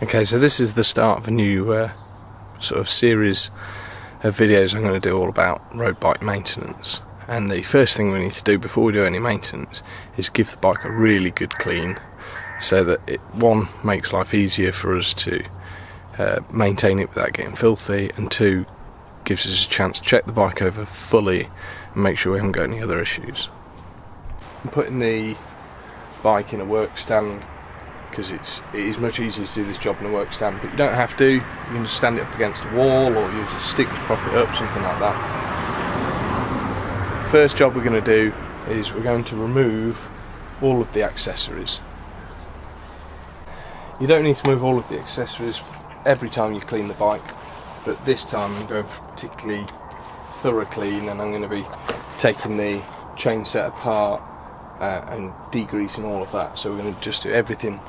Okay, so this is the start of a new sort of series of videos I'm going to do all about road bike maintenance. And the first thing we need to do before we do any maintenance is give the bike a really good clean, so that it, one, makes life easier for us to maintain it without getting filthy, and two, gives us a chance to check the bike over fully and make sure we haven't got any other issues. I'm putting the bike in a work stand because it is much easier to do this job in a work stand, but you don't have to. You can just stand it up against a wall or use a stick to prop it up, something like that. First job we're going to do is we're going to remove all of the accessories. You don't need to remove all of the accessories every time you clean the bike, but this time I'm going for a particularly thorough clean, and I'm going to be taking the chain set apart and degreasing all of that. So we're going to just do everything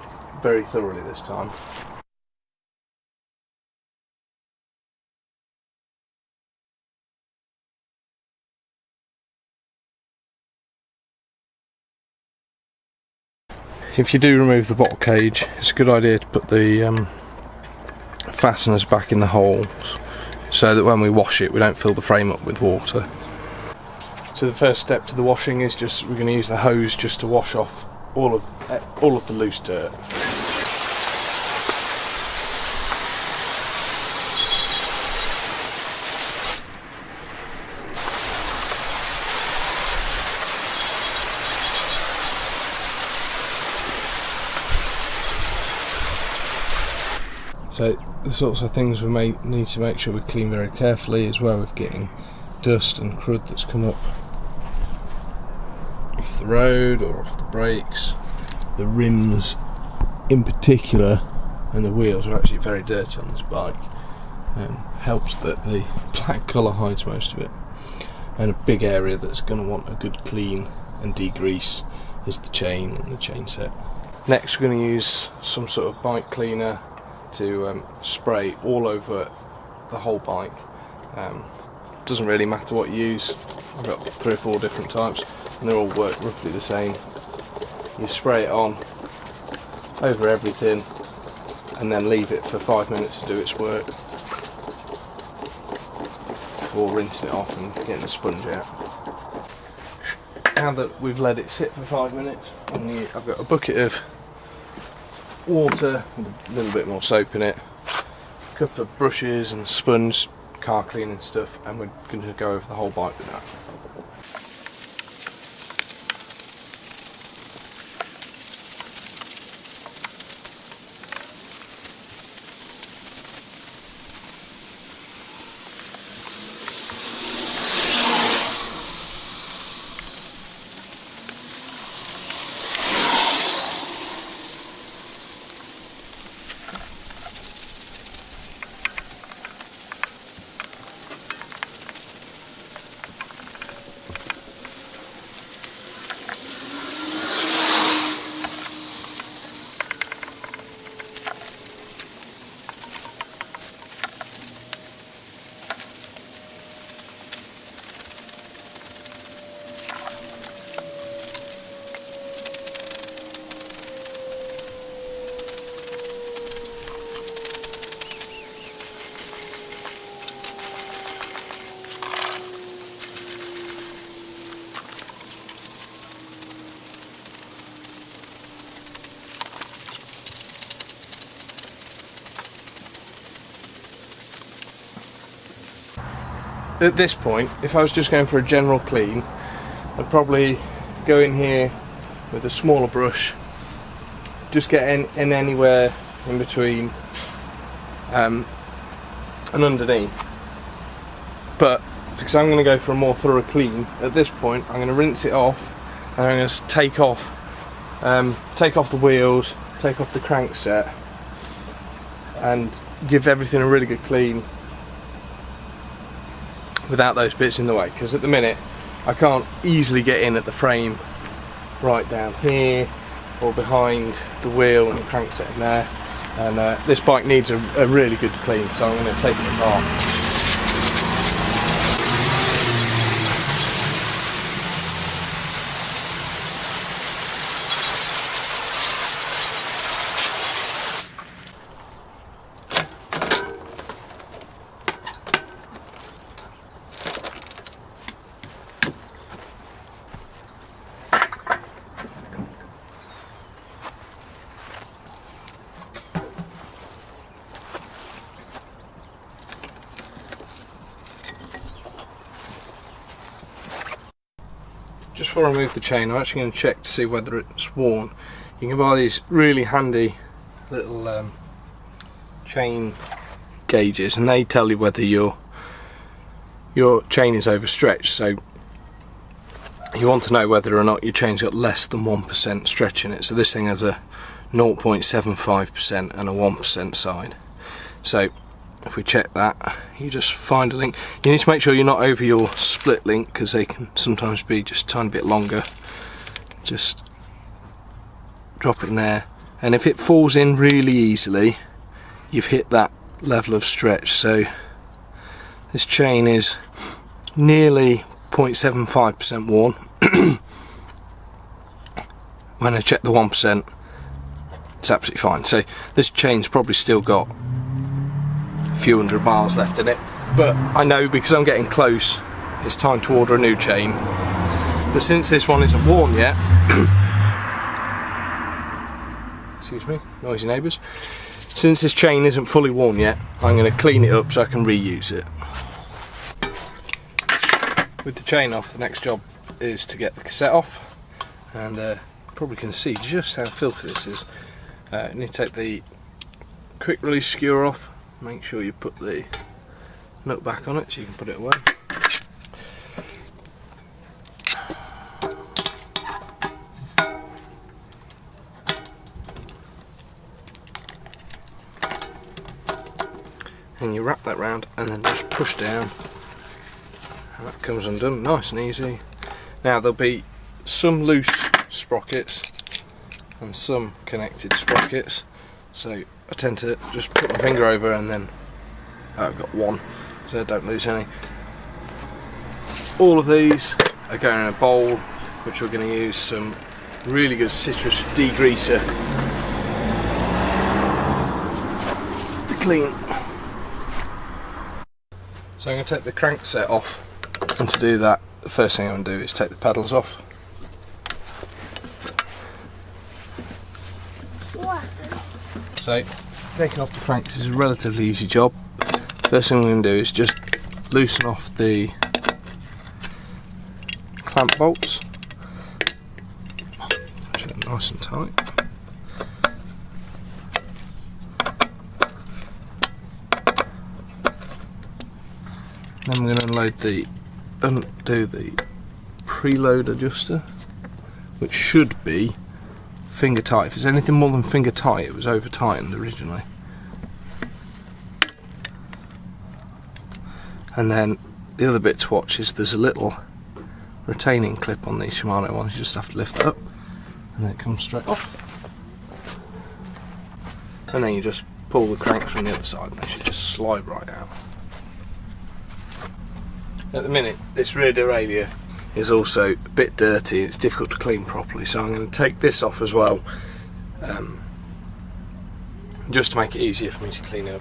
very thoroughly this time. If you do remove the bottle cage, it's a good idea to put the fasteners back in the holes so that when we wash it we don't fill the frame up with water. So the first step to the washing is we're going to use the hose just to wash off all of the loose dirt. So the sorts of things we may need to make sure we clean very carefully is where we're getting dust and crud that's come up off the road or off the brakes. The rims in particular and the wheels are actually very dirty on this bike. Helps that the black colour hides most of it. And a big area that's going to want a good clean and degrease is the chain and the chain set. Next we're going to use some sort of bike cleaner to spray all over the whole bike. Doesn't really matter what you use. I've got 3 or 4 different types and they all work roughly the same. You spray it on over everything and then leave it for 5 minutes to do its work before rinsing it off and getting the sponge out. Now that we've let it sit for 5 minutes, I've got a bucket of water with a little bit more soap in it, a couple of brushes and sponge, car cleaning stuff, and we're going to go over the whole bike with that. At this point, if I was just going for a general clean, I'd probably go in here with a smaller brush, just get in anywhere in between and underneath. But because I'm going to go for a more thorough clean, at this point I'm going to rinse it off and I'm going to take off the wheels, take off the crankset and give everything a really good clean without those bits in the way, because at the minute I can't easily get in at the frame right down here or behind the wheel and the crankset in there, and this bike needs a really good clean, so I'm going to take it apart. just before I move the chain, I'm actually going to check to see whether it's worn. You can buy these really handy little chain gauges, and they tell you whether your chain is overstretched. So you want to know whether or not your chain's got less than 1% stretch in it. So this thing has a 0.75% and a 1% side. So if we check that, you just find a link. You need to make sure you're not over your split link, because they can sometimes be just a tiny bit longer. Just drop it in there, and if it falls in really easily, you've hit that level of stretch. So this chain is nearly 0.75% worn. When I check the 1%, it's absolutely fine. So this chain's probably still got a few hundred miles left in it, but I know because I'm getting close, it's time to order a new chain. But since this one isn't worn yet, excuse me, noisy neighbours, since this chain isn't fully worn yet, I'm going to clean it up so I can reuse it. With the chain off, the next job is to get the cassette off, and probably can see just how filthy this is. You need to take the quick release skewer off. Make sure you put the nut back on it so you can put it away. And you wrap that round and then just push down, and that comes undone nice and easy. Now there'll be some loose sprockets and some connected sprockets, so I tend to just put my finger over and then I've got one, so I don't lose any. All of these are going in a bowl, which we're going to use some really good citrus degreaser to clean. So I'm going to take the crankset off, and to do that, the first thing I'm going to do is take the pedals off. So taking off the cranks is a relatively easy job. First thing we're going to do is just loosen off the clamp bolts, which are nice and tight. Then we're going to undo the preload adjuster, which should be finger tight. If it's anything more than finger tight, it was over tightened originally. And then the other bit to watch is there's a little retaining clip on these Shimano ones. You just have to lift it up and then it comes straight off. And then you just pull the cranks from the other side and they should just slide right out. At the minute, this rear derailleur is also a bit dirty. It's difficult to clean properly, so I'm going to take this off as well, just to make it easier for me to clean up.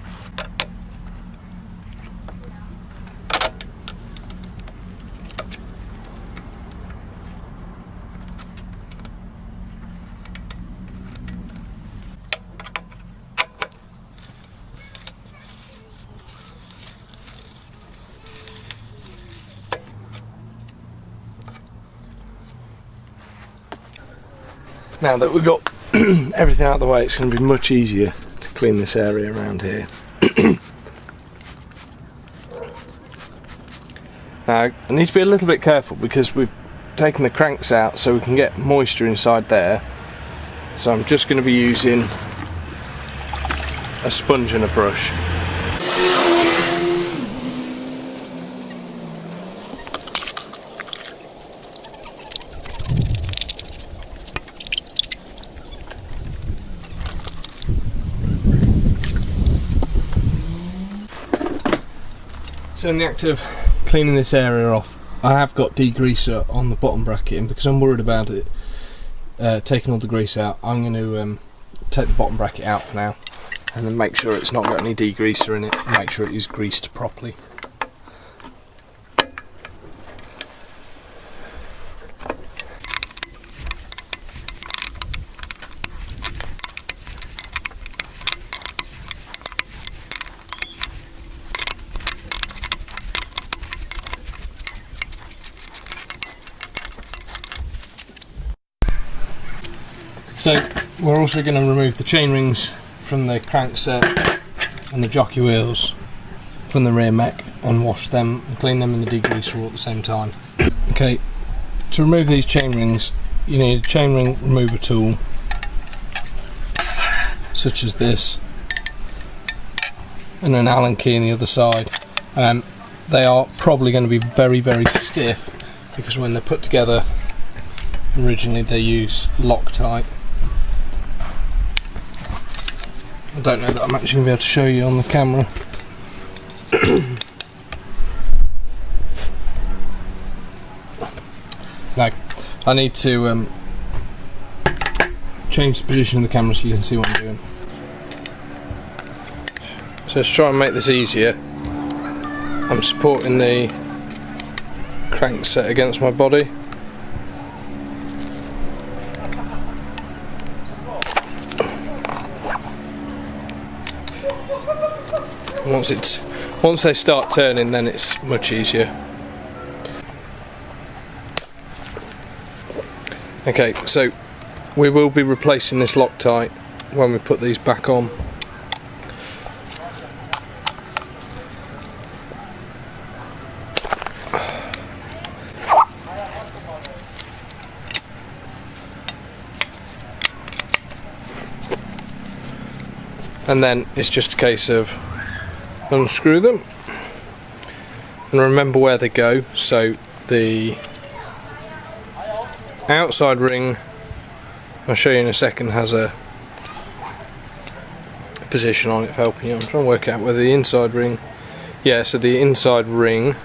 Now that we've got everything out of the way, it's going to be much easier to clean this area around here. Now I need to be a little bit careful because we've taken the cranks out so we can get moisture inside there. So I'm just going to be using a sponge and a brush. So in the act of cleaning this area off, I have got degreaser on the bottom bracket, and because I'm worried about it taking all the grease out, I'm going to take the bottom bracket out for now and then make sure it's not got any degreaser in it and make sure it is greased properly. So we're also going to remove the chain rings from the crankset and the jockey wheels from the rear mech and wash them and clean them in the degreaser all at the same time. Okay, to remove these chain rings you need a chain ring remover tool such as this and an Allen key on the other side. They are probably going to be very, very stiff because when they're put together originally they use Loctite. I don't know that I'm actually going to be able to show you on the camera. No, I need to change the position of the camera so you can see what I'm doing. So to try and make this easier, I'm supporting the crankset against my body. Once they start turning, then it's much easier. Okay, so we will be replacing this Loctite when we put these back on. And then it's just a case of unscrew them and remember where they go. So the outside ring, I'll show you in a second, has a position on it for helping you. I'm trying to work out whether the inside ring, yeah, so the inside ring.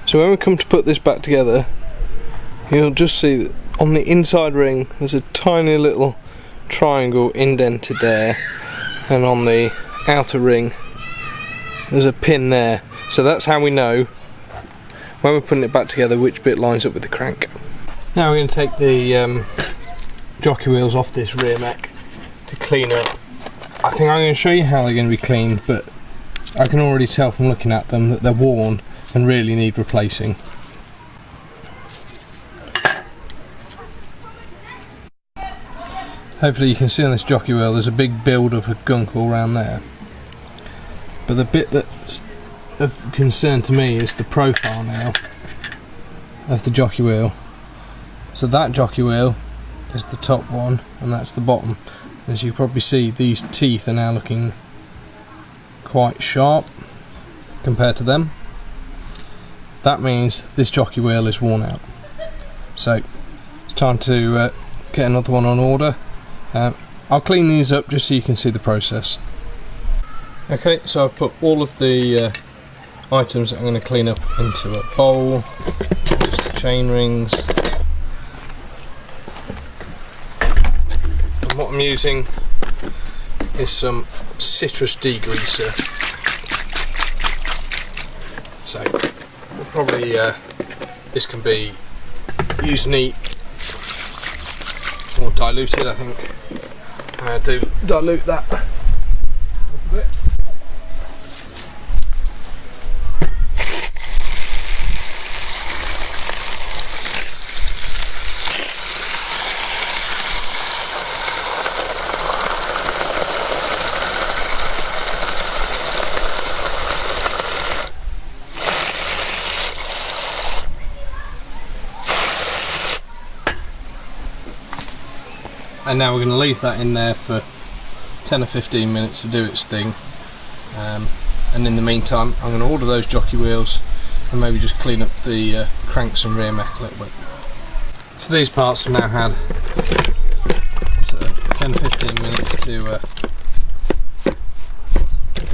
So when we come to put this back together, you'll just see that on the inside ring there's a tiny little triangle indented there, and on the outer ring there's a pin there. So that's how we know when we're putting it back together which bit lines up with the crank. Now we're going to take the jockey wheels off this rear mech to clean up. I think I'm going to show you how they're going to be cleaned, but I can already tell from looking at them that they're worn and really need replacing. Hopefully you can see on this jockey wheel there's a big build up of gunk all around there. But the bit that's of concern to me is the profile now of the jockey wheel. So that jockey wheel is the top one and that's the bottom. As you probably see, these teeth are now looking quite sharp compared to them. That means this jockey wheel is worn out. So it's time to get another one on order. I'll clean these up just so you can see the process. Okay, so I've put all of the items that I'm going to clean up into a bowl. There's the chain rings. And what I'm using is some citrus degreaser. So we'll probably this can be used neat or diluted. I think I'm going to dilute that a bit. And now we're going to leave that in there for 10 or 15 minutes to do its thing, and in the meantime I'm going to order those jockey wheels and maybe just clean up the cranks and rear mech a little bit. So these parts have now had 10 or 15 minutes to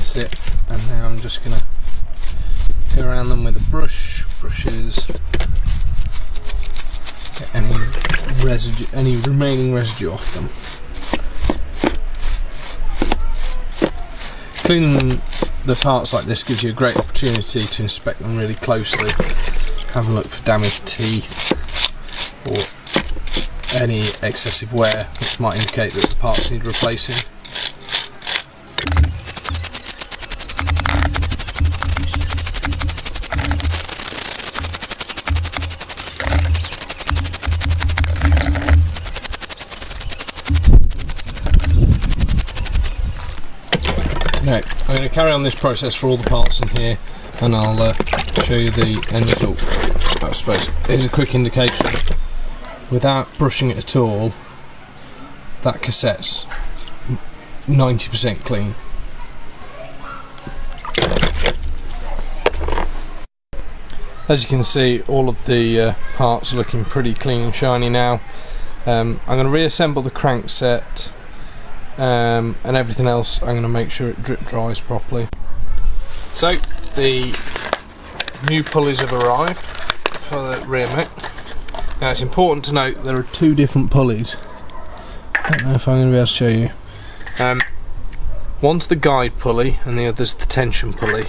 sit, and now I'm just going to go around them with a brushes, get any remaining residue off them. Cleaning the parts like this gives you a great opportunity to inspect them really closely, have a look for damaged teeth or any excessive wear which might indicate that the parts need replacing. Okay, I'm going to carry on this process for all the parts in here, and I'll show you the end result. I suppose here's a quick indication. Without brushing it at all, that cassette's 90% clean. As you can see, all of the parts are looking pretty clean and shiny now. I'm going to reassemble the crankset and everything else. I'm going to make sure it drip dries properly. So the new pulleys have arrived for the rear mech. Now it's important to note there are two different pulleys. I don't know if I'm going to be able to show you. One's the guide pulley and the other's the tension pulley,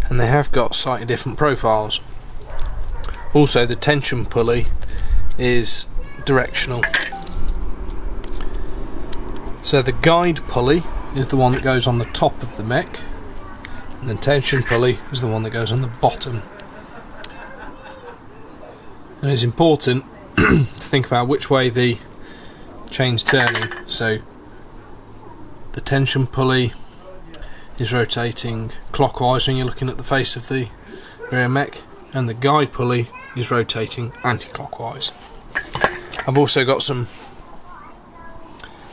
and they have got slightly different profiles. Also, the tension pulley is directional. So the guide pulley is the one that goes on the top of the mech, and the tension pulley is the one that goes on the bottom. And it's important to think about which way the chain's turning. So the tension pulley is rotating clockwise when you're looking at the face of the rear mech, and the guide pulley is rotating anti-clockwise. I've also got some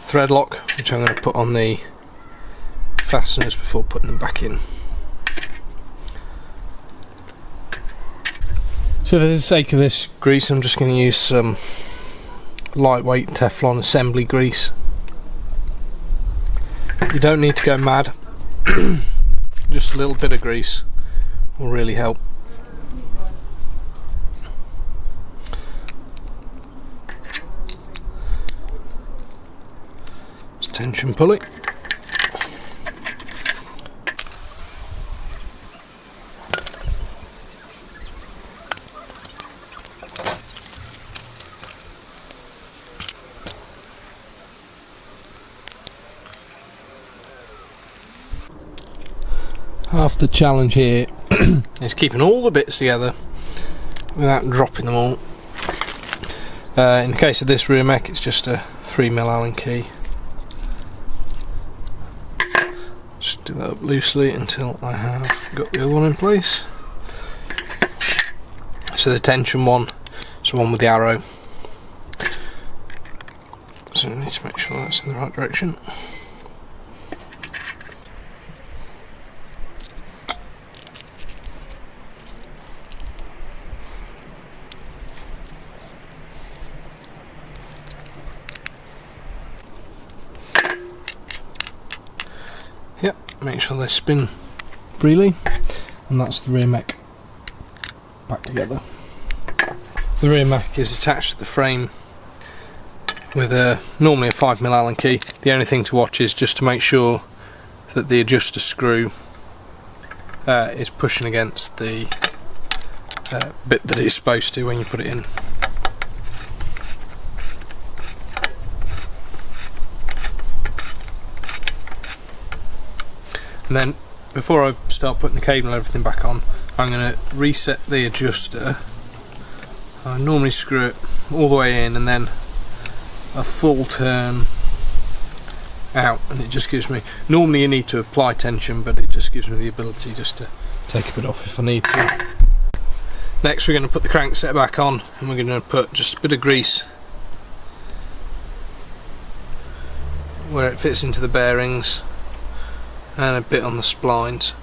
thread lock which I'm going to put on the fasteners before putting them back in. So for the sake of this grease, I'm just going to use some lightweight Teflon assembly grease. You don't need to go mad, just a little bit of grease will really help. Tension pulley. Half the challenge here is keeping all the bits together without dropping them all. In the case of this rear mech, it's just a 3mm Allen key. Just do that up loosely until I have got the other one in place. So the tension one is the one with the arrow. So I need to make sure that's in the right direction. Yep, make sure they spin freely, and that's the rear mech back together. The rear mech is attached to the frame with normally a 5mm Allen key. The only thing to watch is just to make sure that the adjuster screw is pushing against the bit that it's supposed to when you put it in. And then, before I start putting the cable and everything back on, I'm going to reset the adjuster. I normally screw it all the way in and then a full turn out, and it just gives me, normally you need to apply tension, but it just gives me the ability just to take a bit off if I need to. Next we're going to put the crankset back on, and we're going to put just a bit of grease where it fits into the bearings, and a bit on the splines,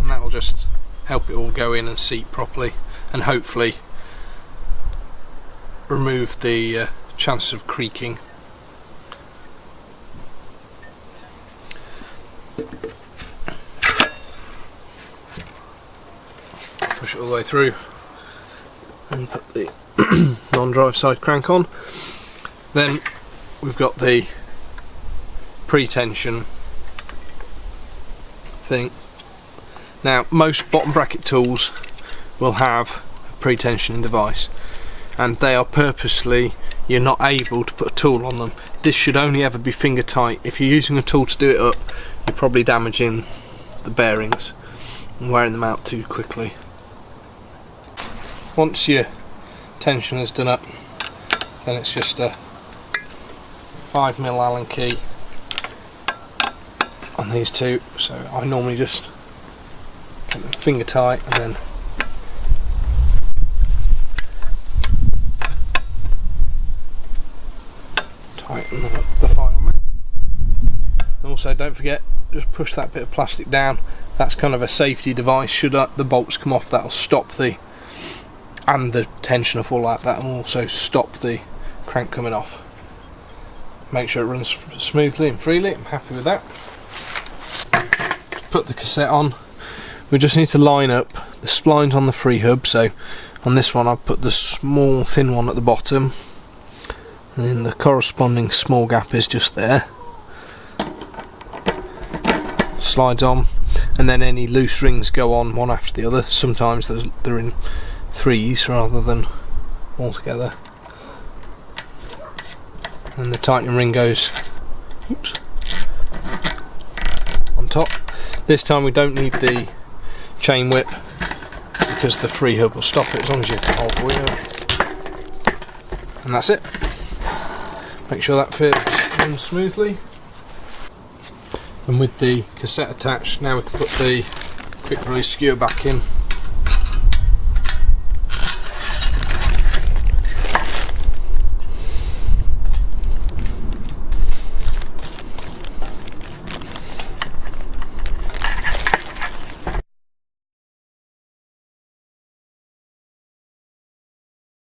and that will just help it all go in and seat properly, and hopefully remove the chance of creaking. Push it all the way through and put the non-drive side crank on. Then we've got the pre-tension thing. Now most bottom bracket tools will have a pre-tensioning device, and they are purposely, you're not able to put a tool on them. This should only ever be finger tight. If you're using a tool to do it up, you're probably damaging the bearings and wearing them out too quickly. Once your tension is done up, then it's just a 5mm Allen key on these two, so I normally just get them finger tight and then tighten up the final mount. And also don't forget, just push that bit of plastic down. That's kind of a safety device. Should the bolts come off, that'll stop the tension will fall out. That will also stop the crank coming off. Make sure it runs smoothly and freely. I'm happy with that. Put the cassette on. We just need to line up the splines on the free hub. So on this one I've put the small thin one at the bottom, and then the corresponding small gap is just there. Slides on, and then any loose rings go on one after the other. Sometimes they're in threes rather than all together. And the tightening ring goes on top. This time we don't need the chain whip because the free hub will stop it as long as you hold the wheel. And that's it. Make sure that fits runs smoothly. And with the cassette attached, now we can put the quick release skewer back in.